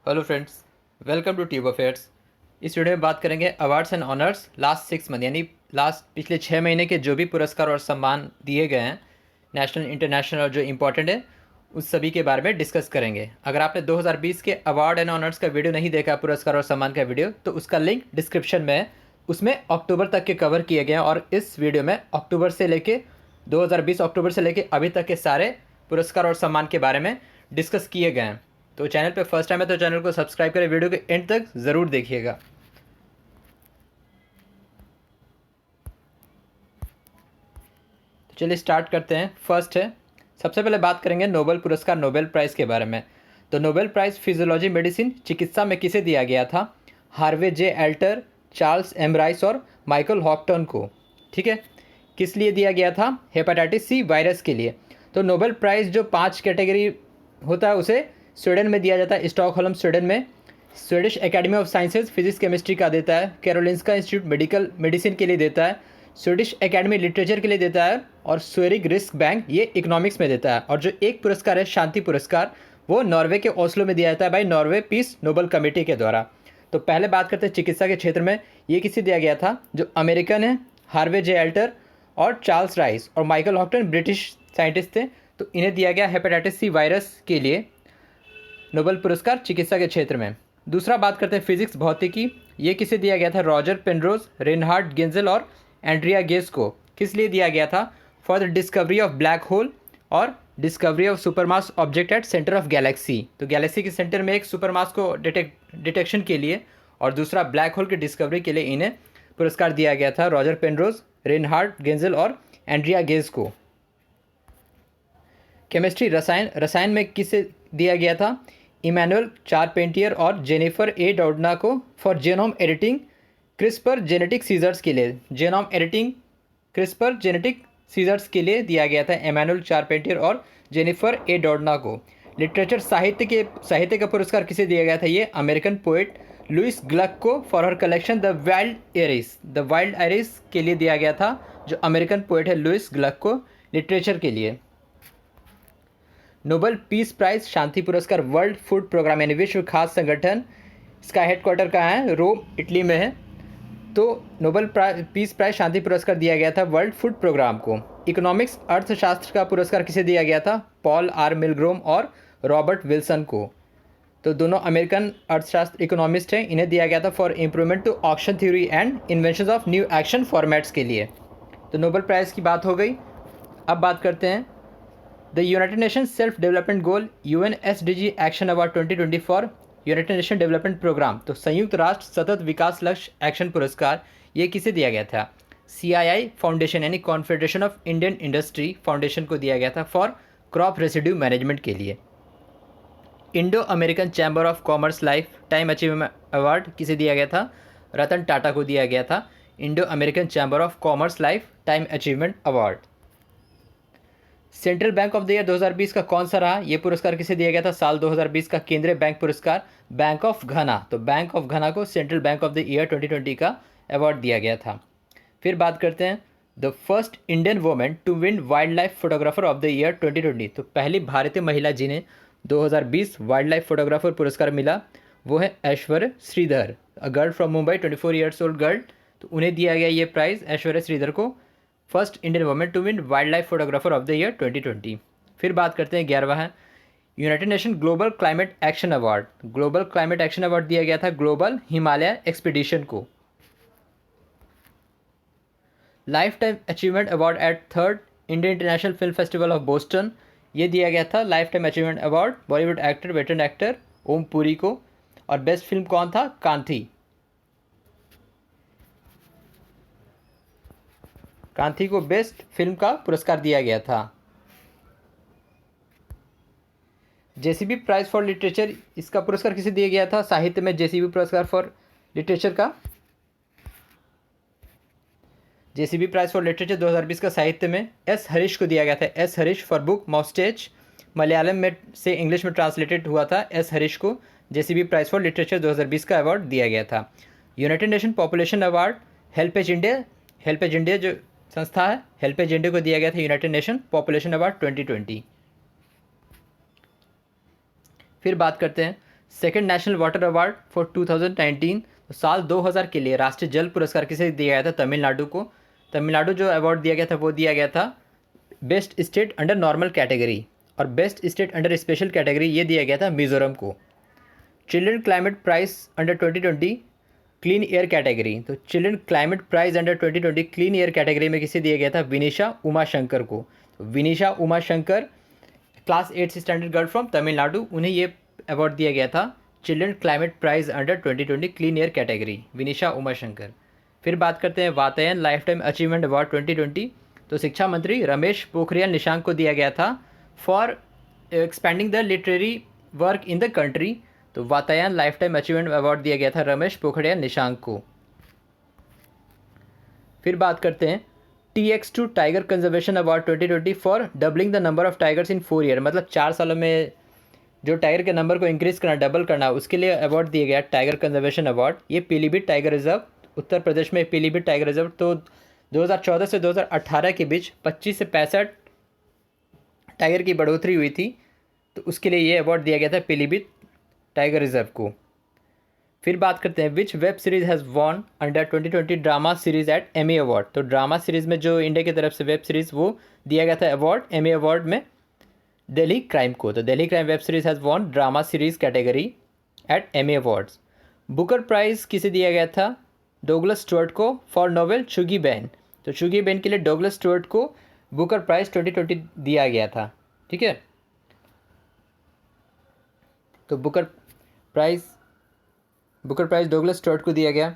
Hello friends, welcome to tube affairs. इस वीडियो में बात करेंगे awards and honours last 6 month यानी लास्ट पिछले 6 महीने के जो भी पुरस्कार और सम्मान दिए गए हैं, नेशनल इंटरनेशनल और जो इम्पोर्टेंट है, उस सभी के बारे में डिस्कस करेंगे। अगर आपने 2020 के अवार्ड एंड ऑनर्स का वीडियो नहीं देखा, पुरस्कार और सम्मान का वीडियो, तो उसका लिंक डिस्क्रिप्शन में है। उसमें अक्टूबर तक के कवर किए गए हैं और इस वीडियो में अक्टूबर से लेके 2020 अक्टूबर से लेके अभी तक के सारे पुरस्कार और सम्मान के बारे में डिस्कस किए गए हैं। तो चैनल पे फर्स्ट टाइम है तो चैनल को सब्सक्राइब करें, वीडियो के एंड तक ज़रूर देखिएगा। तो चलिए स्टार्ट करते हैं। फर्स्ट है, सबसे पहले बात करेंगे नोबेल पुरस्कार, नोबेल प्राइज़ के बारे में। तो नोबेल प्राइज़ फिजियोलॉजी मेडिसिन चिकित्सा में किसे दिया गया था? हार्वे जे एल्टर, चार्ल्स एम राइस और माइकल हॉकटन को। ठीक है, किस लिए दिया गया था? हेपेटाइटिस सी वायरस के लिए। तो नोबेल प्राइज़ जो 5 कैटेगरी होता है उसे स्वीडन में दिया जाता है, स्टॉकहोल्म स्वीडन में। Swedish academy of sciences physics chemistry का देता है, कैरोलिंस्का इंस्टीट्यूट मेडिकल मेडिसिन के लिए देता है, स्वीडिश एकेडमी लिटरेचर के लिए देता है और स्वेरिग रिस्क बैंक ये इकोनॉमिक्स में देता है। और जो एक पुरस्कार है शांति पुरस्कार, वो नॉर्वे के ओस्लो में दिया जाता है by Norway peace Nobel committee के द्वारा। तो पहले बात करते हैं चिकित्सा के क्षेत्र में, ये किसे दिया गया था? जो अमेरिकन है, हार्वे जे एल्टर और चार्ल्स राइस, और माइकल हॉकटन ब्रिटिश साइंटिस्ट थे, तो इन्हें दिया गया हेपेटाइटिस सी वायरस के लिए नोबेल पुरस्कार चिकित्सा के क्षेत्र में। दूसरा बात करते हैं फिजिक्स भौतिकी, ये किसे दिया गया था? रॉजर पेनरोज, रेनहार्ड गेंजल और एंड्रिया गेस को। किस लिए दिया गया था? For the discovery of black hole और discovery of supermass object at centre of galaxy. तो गैलेक्सी के सेंटर में एक सुपरमास को डिटेक्शन के लिए और दूसरा ब्लैक होल की डिस्कवरी के लिए इन्हें पुरस्कार दिया गया था, रॉजर पेनरोज, रेनहार्ड गेंजल और एंड्रिया गेस को। केमिस्ट्री रसायन में किसे दिया गया था? इमैनुअल चारपेंटियर और जेनिफर ए डाउडना को for genome editing CRISPR genetic scissors के लिए। Genome editing CRISPR genetic scissors के लिए दिया गया था इमैनुअल चारपेंटियर और जेनिफर ए डाउडना को। लिटरेचर साहित्य का पुरस्कार किसे दिया गया था? ये अमेरिकन पोएट लुइस ग्लक को for her collection the wild iris के लिए दिया गया था, जो अमेरिकन पोएट है लुइस ग्लक को लिटरेचर के लिए। नोबेल पीस प्राइज शांति पुरस्कार वर्ल्ड फूड प्रोग्राम यानी विश्व खाद्य संगठन, इसका हेडक्वार्टर कहाँ है? रोम, इटली में है। तो नोबेल पीस प्राइज शांति पुरस्कार दिया गया था वर्ल्ड फूड प्रोग्राम को। इकोनॉमिक्स अर्थशास्त्र का पुरस्कार किसे दिया गया था? पॉल आर मिलग्रोम और रॉबर्ट विल्सन को। तो दोनों अमेरिकन अर्थशास्त्र इकोनॉमिस्ट हैं, इन्हें दिया गया था for improvement to auction theory and invention of new action formats के लिए। तो नोबेल प्राइज़ की बात हो गई। अब बात करते हैं the United Nation self development goal UNSDG action award 2020 for United Nation development programme. तो संयुक्त राष्ट्र सतत विकास लक्ष्य एक्शन पुरस्कार ये किसे दिया गया था? CII फाउंडेशन यानी confederation of Indian industry foundation को दिया गया था फॉर क्रॉप रेसिड्यू मैनेजमेंट के लिए। Indo American chamber of commerce life time achievement award किसे दिया गया था? रतन टाटा को दिया गया था Indo American chamber of commerce life time achievement award. Central bank of the year 2020 का कौन सा रहा? ये पुरस्कार किसे दिया गया था? साल 2020 का केंद्रीय बैंक पुरस्कार बैंक ऑफ घना। तो बैंक ऑफ घना को central bank of the year 2020 का अवार्ड दिया गया था। फिर बात करते हैं the first Indian women to win wildlife photographer of the year 2020। तो पहली भारतीय महिला जिन्हें 2020 वाइल्ड लाइफ फोटोग्राफर पुरस्कार मिला वो है Aishwarya Sridhar, a girl from Mumbai, 24 years old girl. तो उन्हें दिया गया ये प्राइज़ ऐश्वर्य श्रीधर को, first Indian women to win wildlife photographer of the year 2020। फिर बात करते हैं 11वां है United Nation global climate action award. Global climate action award दिया गया था ग्लोबल हिमालय एक्सपीडिशन को। Lifetime achievement award at third Indian international film festival of Boston, ये दिया गया था lifetime achievement award Bollywood actor veteran actor Om Puri को। और बेस्ट फिल्म कौन था? कांथी। कांथी को बेस्ट फिल्म का पुरस्कार दिया गया था। जेसीबी प्राइज फॉर लिटरेचर, इसका पुरस्कार किसे दिया गया था? साहित्य में जेसीबी पुरस्कार फॉर लिटरेचर का, जेसीबी प्राइज फॉर लिटरेचर 2020 का साहित्य में एस हरीश को दिया गया था। S Hareesh for book Moustache, Malayalam में से इंग्लिश में ट्रांसलेटेड हुआ था। एस हरीश को जेसीबी प्राइज फॉर लिटरेचर 2020 का अवार्ड दिया गया था। United nation population award HelpAge India जो संस्था है, हेल्पेज इंडिया को दिया गया था यूनाइटेड नेशन पॉपुलेशन अवार्ड 2020। फिर बात करते हैं second national water award for 2019, तो साल 2000 के लिए राष्ट्रीय जल पुरस्कार किसे दिया गया था? तमिलनाडु को। तमिलनाडु जो अवार्ड दिया गया था वो दिया गया था best state under normal category, और best state under special category ये दिया गया था मिजोरम को। Children climate prize under 2020 clean air category, तो children climate prize under 2020 clean air category में किसे दिया गया था? विनीशा उमाशंकर को। तो Vinisha Umashankar class 8 standard girl from Tamil Nadu, उन्हें ये अवार्ड दिया गया था children climate prize under 2020 clean air category, विनीशा Umashankar. फिर बात करते हैं Vatayan lifetime achievement award 2020, तो शिक्षा मंत्री रमेश पोखरियाल निशंक को दिया गया था for expanding the literary work in the country. तो Vatayan lifetime achievement award दिया गया था रमेश पोखरियाल निशंक को। फिर बात करते हैं TX2 tiger conservation award 2020 for doubling the number of tigers in 4 year, मतलब 4 सालों में जो टाइगर के नंबर को इंक्रीज़ करना, डबल करना, उसके लिए अवार्ड दिया गया टाइगर कंजर्वेशन अवार्ड। ये पीलीभीत टाइगर रिजर्व, उत्तर प्रदेश में पीलीभीत टाइगर रिजर्व, तो 2014 से 2018 के बीच 25 से 65 टाइगर की बढ़ोतरी हुई थी, तो उसके लिए ये अवार्ड दिया गया था पीलीभीत टाइगर रिजर्व को। फिर बात करते हैं which web series has won under 2020 drama series at Emmy award, तो ड्रामा सीरीज़ में जो इंडिया की तरफ से वेब सीरीज़ वो दिया गया था अवार्ड एमी अवार्ड में दिल्ली क्राइम को। तो Delhi crime web series has won drama series category at Emmy awards. Booker prize किसे दिया गया था? डोगलस स्टुअर्ट को फॉर नोवेल शुगी बैन, तो शुगी बैन के लिए डोगलस स्टुअर्ट को बुकर प्राइज़ 2020 दिया गया था। ठीक है, तो बुकर प्राइज़ डोगलस स्टुअर्ट को दिया गया।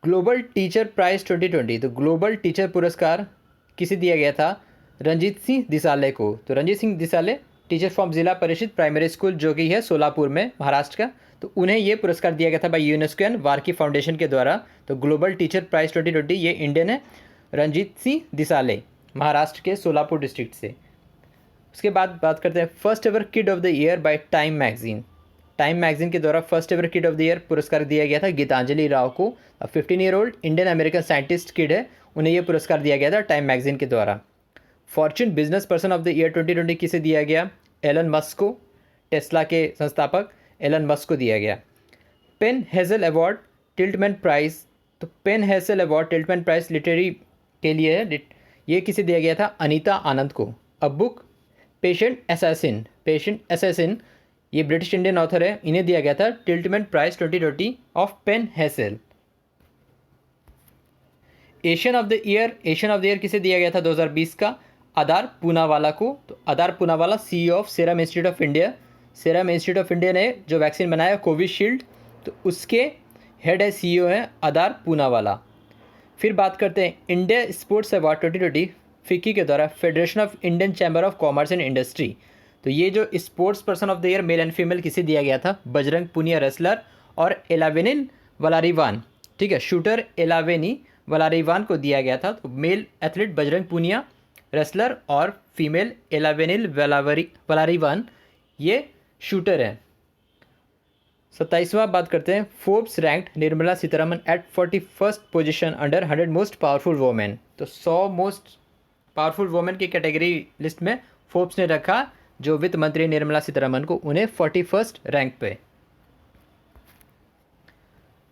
ग्लोबल टीचर प्राइज़ 2020, तो ग्लोबल टीचर पुरस्कार किसे दिया गया था? रंजीत सिंह दिसाले को। तो रंजीत सिंह दिसाले टीचर फ्रॉम जिला परिषद प्राइमरी स्कूल जो कि है सोलापुर में महाराष्ट्र का, तो उन्हें ये पुरस्कार दिया गया था by UNESCO and Varkey foundation के द्वारा। तो ग्लोबल टीचर प्राइज़ 2020 ये इंडियन है, रंजीत सिंह दिसाले, महाराष्ट्र के सोलापुर डिस्ट्रिक्ट से। उसके बाद बात करते हैं first ever kid of the year by time magazine. Time magazine के द्वारा first ever kid of the year पुरस्कार दिया गया था गीतांजलि राव को। 15 year old Indian American scientist kid है, उन्हें यह पुरस्कार दिया गया था टाइम मैगजीन के द्वारा। Fortune business person of the year 2020 किसे दिया गया? एलन मस्क को, टेस्ला के संस्थापक एलन मस्क को दिया गया। PEN Hessell award Tiltman prize, तो PEN Hessell award Tiltman prize literary के लिए है, ये किसे दिया गया था? अनीता आनंद को। अ बुक पेशेंट असैसिन ये ब्रिटिश इंडियन ऑथर है, इन्हें दिया गया था Tiltman prize 2020 of PEN Hessell. Asian of the year किसे दिया गया था 2020 का? आदार पूनावाला को। तो आदार Poonawalla CEO of serum institute of India, serum institute of India ने जो वैक्सीन बनाया कोविशील्ड, तो उसके हेड है CEO हैं आदार पूनावाला। फिर बात करते हैं इंडिया स्पोर्ट्स अवार्ड 2020 फिक्की के द्वारा federation of Indian chamber of commerce and industry. तो ये जो sports person of the year male and female किसे दिया गया था? बजरंग पुनिया रेसलर और एलावेनिल वलारीवान, ठीक है, शूटर एलावेनी वलारीवान को दिया गया था। तो male athlete Bajrang Punia wrestler और फीमेल एलावेनिल वलारीवान ये शूटर हैं। 27वां बात करते हैं Forbes ranked Nirmala Sitharaman at 41st position under 100 most powerful women. तो 100 मोस्ट पावरफुल वोमेन की कैटेगरी लिस्ट में फोर्ब्स ने रखा जो वित्त मंत्री निर्मला सीतारमन को, उन्हें 41st रैंक पे।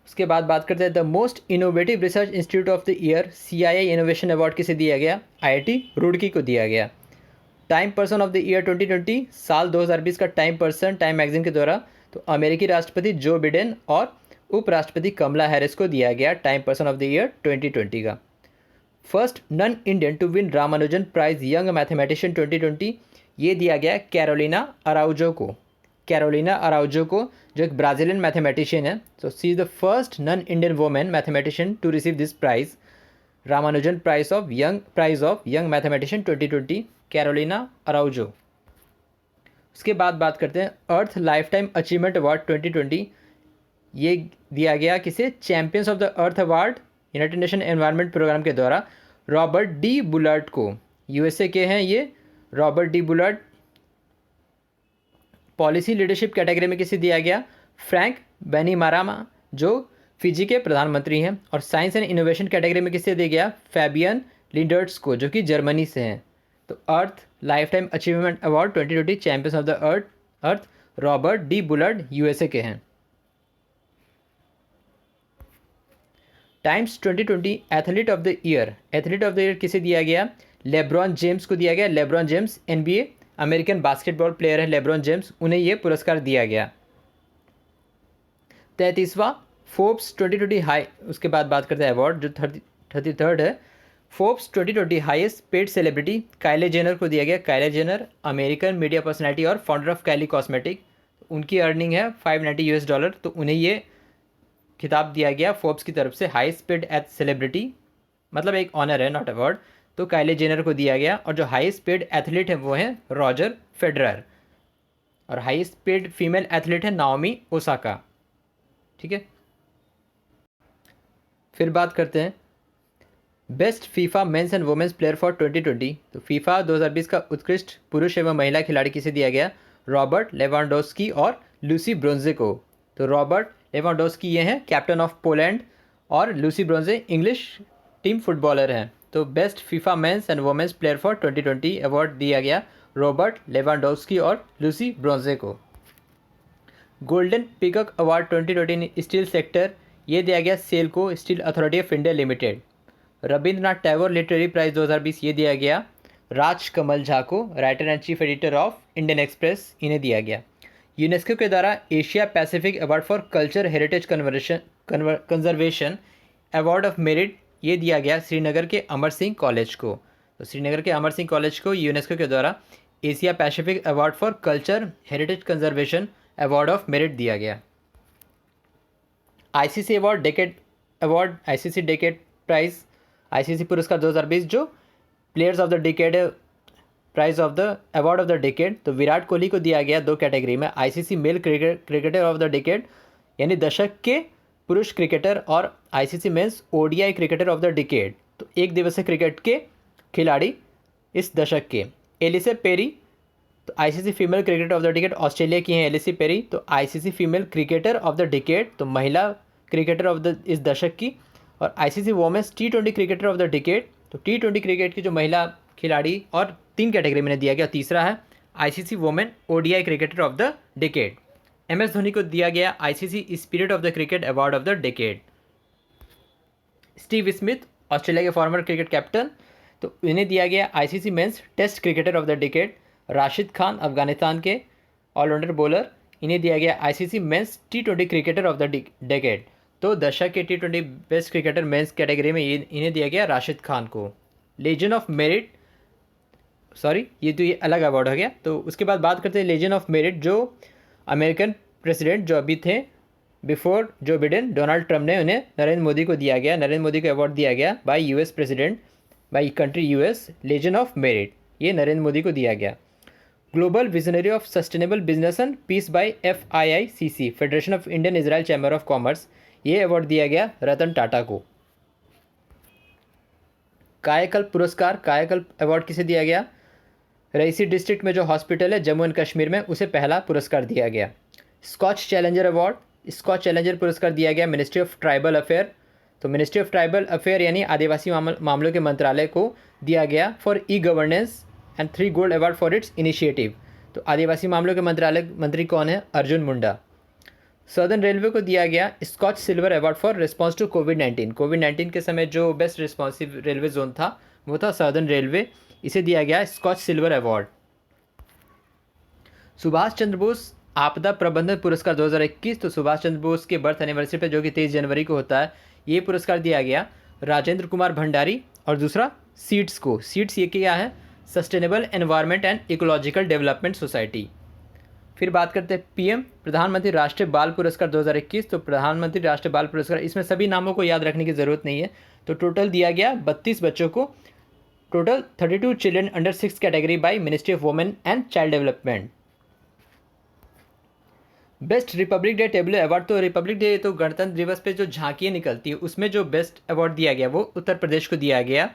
उसके बाद बात करते हैं the most innovative research institute of the year CII innovation award किसे दिया गया? IIT रुड़की को दिया गया। Time person of the year 2020 साल 2020 का टाइम पर्सन टाइम मैगजीन के द्वारा तो अमेरिकी राष्ट्रपति जो बिडेन और उपराष्ट्रपति कमला हैरिस को दिया गया Time person of the year 2020 का। First non Indian to win Ramanujan prize young mathematician 2020 ये दिया गया कैरोलिना अराउजो को। कैरोलिना अराउजो को जो एक ब्राज़ीलियन मैथमेटिशियन है, तो she is the first non Indian women mathematician to receive this prize, Ramanujan prize of young mathematician 2020 Carolina Araujo. उसके बाद बात करते हैं earth lifetime achievement award 2020 ये दिया गया किसे? Champions of the earth award united nations environment programme के द्वारा रॉबर्ट डी बुलर्ड को। USA के हैं ये Robert D Bullard. Policy leadership category में किसे दिया गया? फ्रैंक बेनिमारामा जो फिजी के प्रधानमंत्री हैं। और साइंस एंड इनोवेशन कैटेगरी में किसे दिया गया? फैबियन लिंडर्ट्स को जो कि जर्मनी से हैं। तो earth lifetime achievement award 2020 champions of the earth Robert D Bullard USA के हैं। Time's 2020 athlete of the year किसे दिया गया? लेब्रॉन जेम्स को दिया गया। LeBron James NBA American basketball player है लेब्रॉन जेम्स, उन्हें यह पुरस्कार दिया गया। 33वां फोर्ब्स 2020 हाई, उसके बाद बात करते हैं अवार्ड जो 33rd है। फोर्ब्स 2020 हाईएस्ट पेड सेलिब्रिटी काइले जेनर को दिया गया। काइले जेनर अमेरिकन मीडिया पर्सनैलिटी और फाउंडर ऑफ कैली कॉस्मेटिक, उनकी अर्निंग है $590, तो उन्हें ये खिताब दिया गया फोर्ब्स की तरफ से हाईएस्ट पेड सेलिब्रिटी, मतलब एक ऑनर है नॉट अवार्ड, तो काइले जेनर को दिया गया। और जो हाईएस्ट पेड एथलीट है वो है रॉजर फेडरर, और हाईएस्ट पेड फीमेल एथलीट है नाओमी ओसाका। ठीक है, फिर बात करते हैं best FIFA men's and women's player for 2020। तो फीफा 2020 का उत्कृष्ट पुरुष एवं महिला खिलाड़ी किसे दिया गया? रॉबर्ट लेवांडोस्की और लूसी ब्रोंजे को। तो रॉबर्ट लेवांडोस्की ये हैं कैप्टन ऑफ पोलैंड, और Lucy Bronze English team footballer हैं। तो best FIFA men's and women's player for 2020 award दिया गया रॉबर्ट लेवांडोस्की और लूसी ब्रोंजे को। Golden peacock award 2020 steel sector ये दिया गया सेल को, steel authority of India limited. Rabindranath Tagore literary prize 2020 ये दिया गया राज कमल झा को, writer and chief editor of Indian express, इन्हें दिया गया। यूनेस्को के द्वारा Asia Pacific award for culture heritage conservation award of merit ये दिया गया श्रीनगर के अमर सिंह कॉलेज को। तो श्रीनगर के अमर सिंह कॉलेज को यूनेस्को के द्वारा Asia Pacific award for culture heritage conservation award of merit दिया गया। आईसीसी डेकेड प्राइज़, आईसीसी पुरस्कार 2020 जो players of the decade prize of the award of the decade, तो विराट कोहली को दिया गया 2 कैटेगरी में, ICC male cricketer of the decade यानी दशक के पुरुष क्रिकेटर, और ICC men's ODI cricketer of the decade, तो एक दिवसीय क्रिकेट के खिलाड़ी इस दशक के। एलिसे पेरी, तो ICC female cricketer of the decade Australia की हैं एलिसे पेरी, तो ICC female cricketer of the decade, तो महिला क्रिकेटर ऑफ द इस दशक की। और आईसीसी वोमेंस टी20 क्रिकेटर ऑफ द डेकेड, तो टी20 क्रिकेट की जो महिला खिलाड़ी, और 3 कैटेगरी में दिया गया। तीसरा है ICC women ODI cricketer of the decade. MS Dhoni को दिया गया ICC spirit of the cricket award of the decade. Steve Smith Australia के फॉर्मर क्रिकेट कैप्टन, तो इन्हें दिया गया ICC men's test cricketer of the decade. Rashid Khan Afghanistan के allrounder bowler, इन्हें दिया गया आईसीसी मेंस टी20 क्रिकेटर ऑफ द डेकेड। तो दशक के टी20 बेस्ट क्रिकेटर मेंस कैटेगरी में इन्हें दिया गया राशिद खान को। लेजेंड ऑफ मेरिट, सॉरी ये अलग अवार्ड हो गया। तो उसके बाद बात करते हैं लेजेंड ऑफ मेरिट, जो अमेरिकन प्रेसिडेंट जो अभी थे before Joe Biden, Donald Trump ने उन्हें नरेंद्र मोदी को दिया गया। नरेंद्र मोदी को अवार्ड दिया गया by US president, by country US, legend of merit, ये नरेंद्र मोदी को दिया गया। Global visionary of sustainable business and peace by FIICC, federation of Indian Israel chamber of commerce, ये अवार्ड दिया गया रतन टाटा को। कायाकल्प पुरस्कार, कायाकल्प अवार्ड किसे दिया गया? रईसी डिस्ट्रिक्ट में जो हॉस्पिटल है जम्मू एंड कश्मीर में, उसे पहला पुरस्कार दिया गया। SKOCH challenger award, SKOCH challenger पुरस्कार दिया गया मिनिस्ट्री ऑफ ट्राइबल अफेयर, तो मिनिस्ट्री ऑफ ट्राइबल अफेयर यानी आदिवासी मामलों के मंत्रालय को दिया गया for e governance and 3 gold award for its initiative. तो आदिवासी मामलों के मंत्रालय मंत्री कौन है? अर्जुन मुंडा। सदर्न रेलवे को दिया गया Skoch silver award for response to कोविड-19 के समय जो बेस्ट रिस्पॉन्सिव रेलवे जोन था वो था सदर्न रेलवे, इसे दिया गया स्कॉच सिल्वर अवार्ड। सुभाष चंद्र बोस आपदा प्रबंधन पुरस्कार 2021, तो सुभाष चंद्र बोस के बर्थ एनिवर्सरी पर जो कि 23 जनवरी को होता है, ये पुरस्कार दिया गया राजेंद्र कुमार भंडारी, और दूसरा सीड्स को। सीड्स ये क्या है? Sustainable environment and ecological development society. फिर बात करते हैं पीएम प्रधानमंत्री राष्ट्रीय बाल पुरस्कार 2021, तो प्रधानमंत्री राष्ट्रीय बाल पुरस्कार, इसमें सभी नामों को याद रखने की ज़रूरत नहीं है। तो टोटल दिया गया 32 बच्चों को, total 32 children under 6 category by ministry of women and child development. Best Republic day tableau award, तो रिपब्लिक डे तो गणतंत्र दिवस पे जो झांकियाँ निकलती है उसमें जो बेस्ट अवार्ड दिया गया वो उत्तर प्रदेश को दिया गया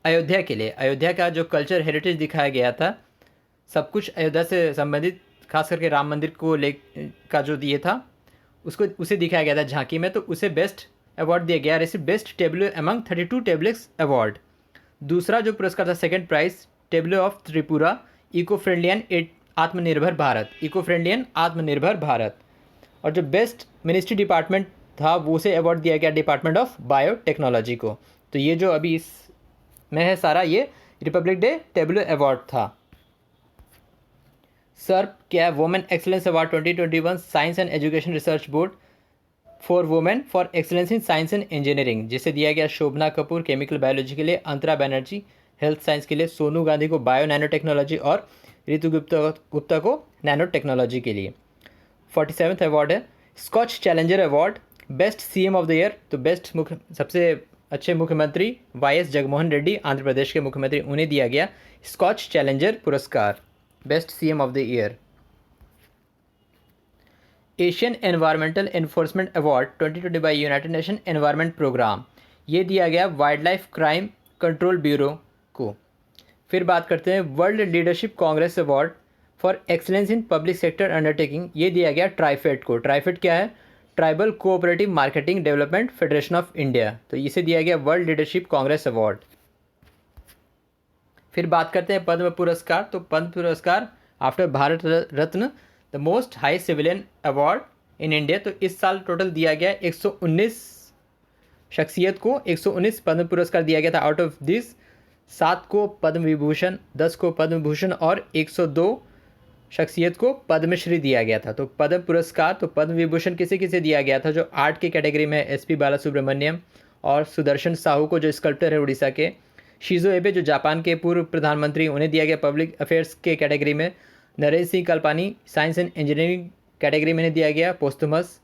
अयोध्या के लिए। अयोध्या का जो कल्चर हेरिटेज दिखाया गया था, सब कुछ अयोध्या से संबंधित, खास करके राम मंदिर को का जो दिए था उसको उसे दिखाया गया था झांकी में, तो उसे बेस्ट अवार्ड दिया गया। Receive best tableau among 32 tables award. दूसरा जो पुरस्कार था second prize tableau of Tripura, eco friendly and Atmanirbhar Bharat, eco friendly and Atmanirbhar Bharat. और जो बेस्ट मिनिस्ट्री डिपार्टमेंट था वो उसे अवार्ड दिया गया डिपार्टमेंट ऑफ बायोटेक्नोलॉजी को। तो ये जो अभी इस में है सारा, ये रिपब्लिक डे टेबलो अवार्ड था। सर्प क्या है? Women excellence award 2021 science and education research board for women for excellence in science and engineering, जिसे दिया गया शोभना कपूर केमिकल बायोलॉजी के लिए, अंतरा बनर्जी हेल्थ साइंस के लिए, सोनू गांधी को बायो नैनो टेक्नोलॉजी और ऋतु गुप्ता को नैनो टेक्नोलॉजी के लिए। 47वां अवार्ड है SKOCH challenger award best CM of the year. तो बेस्ट सबसे अच्छे मुख्यमंत्री वाईएस जगनमोहन रेड्डी आंध्र प्रदेश के मुख्यमंत्री, उन्हें दिया गया स्कॉच चैलेंजर पुरस्कार best CM of the year. Asian environmental enforcement award 2020 by united nations environment programme, ये दिया गया wildlife crime control bureau को। फिर बात करते हैं world leadership congress award for excellence in public sector undertaking, ये दिया गया ट्राइफेड को। ट्राइफेड क्या है? Tribal cooperative marketing development federation of India, तो इसे दिया गया वर्ल्ड लीडरशिप कांग्रेस अवार्ड। फिर बात करते हैं पद्म पुरस्कार। तो पद्म पुरस्कार after Bharat Ratna the most high civilian award in India, तो इस साल टोटल दिया गया 119 शख्सियत को 119 पद्म पुरस्कार दिया गया था। आउट ऑफ दिस 7 को पद्म विभूषण, 10 को पद्म भूषण और 102 शख्सियत को पद्मश्री दिया गया था। तो पद्म पुरस्कार, तो पद्म विभूषण किसे किसे दिया गया था? जो आर्ट के कैटेगरी में एसपी बालासुब्रमण्यम और सुदर्शन साहू को जो स्कल्प्टर है उड़ीसा के, शिजो एबे जो जापान के पूर्व प्रधानमंत्री, उन्हें दिया गया पब्लिक अफेयर्स के कैटेगरी में, Narendra Singh Kapany science and engineering category में दिया गया पोस्टमस,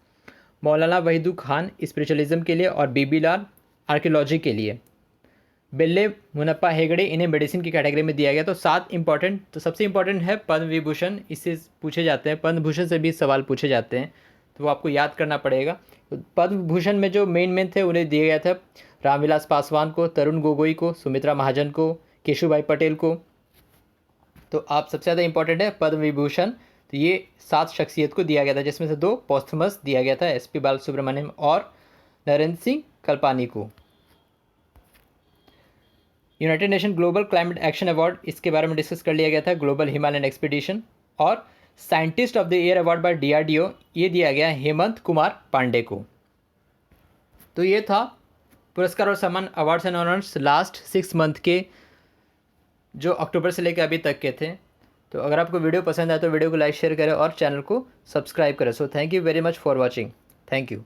मौलाना वहीदू खान स्पिरिचुअलिज्म के लिए और बीबी लाल आर्कियोलॉजी के लिए, बेल्ले मुनप्पा हेगड़े इन्हें मेडिसिन की कैटेगरी में दिया गया। तो 7 इंपॉर्टेंट, तो सबसे इंपॉर्टेंट है पद्म विभूषण, इससे पूछे जाते हैं, पद्म भूषण से भी सवाल पूछे जाते हैं, तो वो आपको याद करना पड़ेगा। तो पद्म भूषण में जो मेन थे उन्हें दिया गया था रामविलास पासवान को, तरुण गोगोई को, सुमित्रा महाजन को, केशुभाई पटेल को। तो आप सबसे ज़्यादा इंपॉर्टेंट है पद्म विभूषण, तो ये 7 शख्सियत को दिया गया था, जिसमें से 2 पोस्थमस दिया गया था एसपी बालासुब्रमण्यम और नरेंद्र सिंह कल्पानी को। United Nation global climate action award, इसके बारे में डिस्कस कर लिया गया था, ग्लोबल हिमालयन एक्सपीडिशन। और scientist of the year award bye DRDO, ये दिया गया हेमंत कुमार पांडे को। तो ये था पुरस्कार और सम्मान awards and honours last 6 month के, जो अक्टूबर से लेकर अभी तक के थे। तो अगर आपको वीडियो पसंद आए तो वीडियो को लाइक शेयर करें और चैनल को सब्सक्राइब करें। So thank you very much for watching. Thank you.